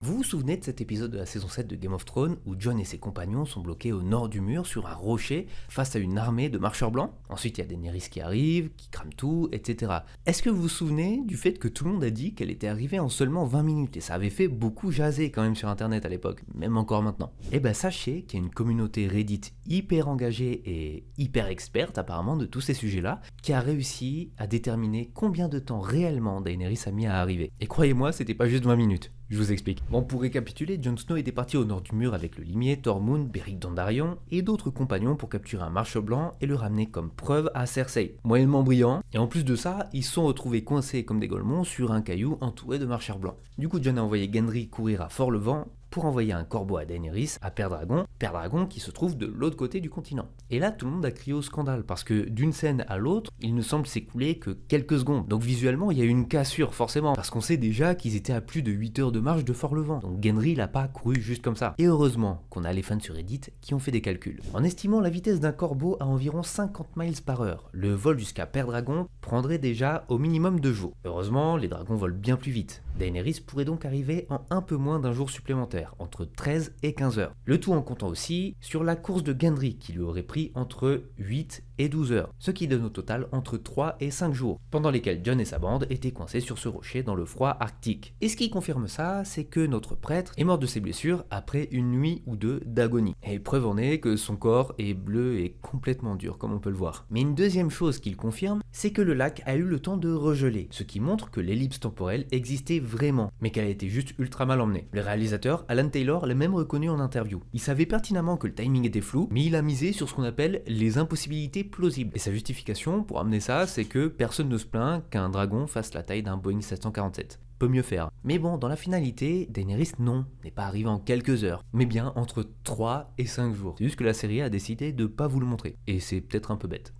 Vous vous souvenez de cet épisode de la saison 7 de Game of Thrones où Jon et ses compagnons sont bloqués au nord du mur sur un rocher face à une armée de marcheurs blancs? Ensuite, il y a Daenerys qui arrive, qui crame tout, etc. Est-ce que vous vous souvenez du fait que tout le monde a dit qu'elle était arrivée en seulement 20 minutes et ça avait fait beaucoup jaser quand même sur internet à l'époque, même encore maintenant? Eh ben sachez qu'il y a une communauté Reddit hyper engagée et hyper experte apparemment de tous ces sujets-là qui a réussi à déterminer combien de temps réellement Daenerys a mis à arriver. Et croyez-moi, c'était pas juste 20 minutes. Je vous explique. Bon, pour récapituler, Jon Snow était parti au nord du mur avec le limier, Tormund, Beric Dondarrion et d'autres compagnons pour capturer un marcheur blanc et le ramener comme preuve à Cersei. Moyennement brillant, et en plus de ça, ils se sont retrouvés coincés comme des golemons sur un caillou entouré de marcheurs blancs. Du coup, Jon a envoyé Gendry courir à Fort-le-Vent pour envoyer un corbeau à Daenerys, à Père Dragon qui se trouve de l'autre côté du continent. Et là, tout le monde a crié au scandale, parce que d'une scène à l'autre, il ne semble s'écouler que quelques secondes. Donc visuellement, il y a eu une cassure, forcément, parce qu'on sait déjà qu'ils étaient à plus de 8 heures de marche de Fort-le-Vent. Donc Gendry l'a pas couru juste comme ça. Et heureusement qu'on a les fans sur Reddit qui ont fait des calculs. En estimant la vitesse d'un corbeau à environ 50 miles par heure, le vol jusqu'à Père-Dragon prendrait déjà au minimum 2 jours. Heureusement, les dragons volent bien plus vite. Daenerys pourrait donc arriver en un peu moins d'un jour supplémentaire, entre 13 et 15 heures. Le tout en comptant aussi sur la course de Gendry qui lui aurait pris entre 8 et 12 heures, ce qui donne au total entre 3 et 5 jours, pendant lesquels Jon et sa bande étaient coincés sur ce rocher dans le froid arctique. Et ce qui confirme ça, c'est que notre prêtre est mort de ses blessures après une nuit ou deux d'agonie. Et preuve en est que son corps est bleu et complètement dur, comme on peut le voir. Mais une deuxième chose qu'il confirme, c'est que le lac a eu le temps de regeler, ce qui montre que l'ellipse temporelle existait vraiment, mais qu'elle a été juste ultra mal emmenée. Le réalisateur, Alan Taylor, l'a même reconnu en interview. Il savait pertinemment que le timing était flou, mais il a misé sur ce qu'on appelle les impossibilités plausibles. Et sa justification pour amener ça, c'est que personne ne se plaint qu'un dragon fasse la taille d'un Boeing 747. Peut mieux faire. Mais bon, dans la finalité, Daenerys non, n'est pas arrivée en quelques heures, mais bien entre 3 et 5 jours. C'est juste que la série a décidé de pas vous le montrer, et c'est peut-être un peu bête.